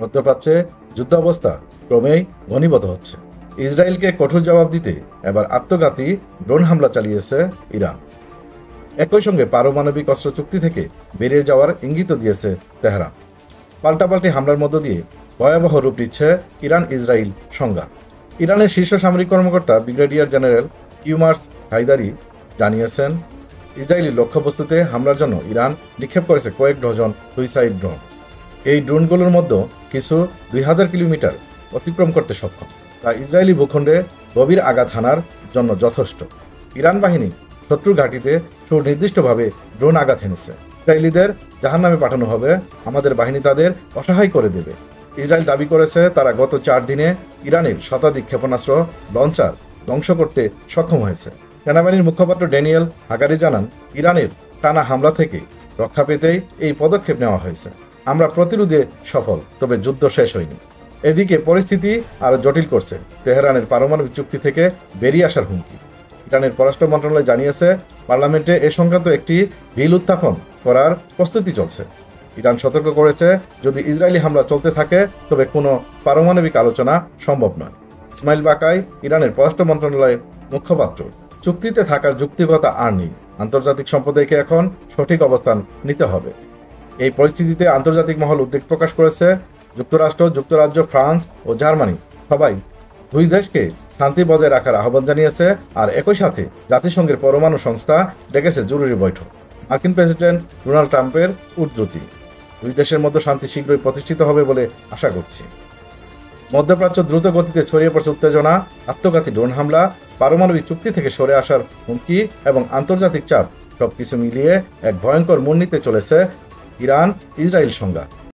মধ্যপ্রাচ্যে যুদ্ধাবস্থা ক্রমেই ঘনীভূত হচ্ছে। ইসরায়েলকে কঠোর জবাব দিতে এবার আত্মঘাতী ড্রোন হামলা চালিয়েছে ইরান। একই সঙ্গে পারমাণবিক অস্ত্র চুক্তি থেকে বেরিয়ে যাওয়ার ইঙ্গিতও দিয়েছে তেহরান। পাল্টাপাল্টি হামলার মধ্য দিয়ে ভয়াবহ রূপ নিচ্ছে ইরান ইসরায়েল সংঘাত। ইরানের শীর্ষ সামরিক কর্মকর্তা ব্রিগেডিয়ার জেনারেল কিউমার্স হায়দারি জানিয়েছেন, ইসরায়েলি লক্ষ্যবস্তুতে হামলার জন্য ইরান নিক্ষেপ করেছে কয়েক ডজন সুইসাইড ড্রোন। এই ড্রোনগুলোর মধ্যে কিছু 2000 কিলোমিটার অতিক্রম করতে সক্ষম, তা ইসরায়েলি ভূখণ্ডে গভীর আঘাত হানার জন্য যথেষ্ট। ইরান বাহিনী শত্রু ঘাঁটিতে সুনির্দিষ্টভাবে ড্রোন আঘাত হেনেছে। ইসরায়েলিদের জাহান্নামে পাঠানো হবে, আমাদের বাহিনী তাদের অসহায় করে দেবে। ইসরায়েল দাবি করেছে তারা গত 4 দিনে ইরানের শতাধিক ক্ষেপণাস্ত্র লঞ্চার ধ্বংস করতে সক্ষম হয়েছে। সেনাবাহিনীর মুখপাত্র ড্যানিয়েল হাগারি জানান, ইরানের টানা হামলা থেকে রক্ষা পেতেই এই পদক্ষেপ নেওয়া হয়েছে। আমরা প্রতিরোধে সফল, তবে যুদ্ধ শেষ হয়নি। এদিকে পরিস্থিতি আরও জটিল করছে তেহরানের পারমাণবিক চুক্তি থেকে বেরিয়ে আসার হুমকি। ইরানের পররাষ্ট্র মন্ত্রণালয় জানিয়েছে, পার্লামেন্টে এ সংক্রান্ত একটি বিল উত্থাপন করার প্রস্তুতি চলছে। ইরান সতর্ক করেছে, যদি ইসরায়েলি হামলা চলতে থাকে তবে কোনো পারমাণবিক আলোচনা সম্ভব নয়। ইসমাইল বাকাই, ইরানের পররাষ্ট্র মন্ত্রণালয়ের মুখপাত্র, চুক্তিতে থাকার যৌক্তিকতা আর নেই। আন্তর্জাতিক সম্প্রদায়কে এখন সঠিক অবস্থান নিতে হবে। এই পরিস্থিতিতে আন্তর্জাতিক মহল উদ্বেগ প্রকাশ করেছে। যুক্তরাষ্ট্র, যুক্তরাজ্য, ফ্রান্স ও জার্মানি সবাই দুই দেশকে শান্তি বজায় রাখার আহ্বান জানিয়েছে। আর একই সাথে জাতিসংঘের পরমাণু সংস্থা ডেকেছে জরুরি বৈঠক। মার্কিন প্রেসিডেন্ট ডোনাল্ড ট্রাম্পের উদ্ধৃতি, দুই দেশের মধ্যে শান্তি শীঘ্রই প্রতিষ্ঠিত হবে বলে আশা করছি। মধ্যপ্রাচ্য দ্রুত গতিতে ছড়িয়ে পড়ছে উত্তেজনা, আত্মঘাতী ড্রোন হামলা, পারমাণবিক চুক্তি থেকে সরে আসার হুমকি এবং আন্তর্জাতিক চাপ, সবকিছু মিলিয়ে এক ভয়ঙ্কর মোড় নিতে চলেছে ইরান ইসরায়েল সংঘাত।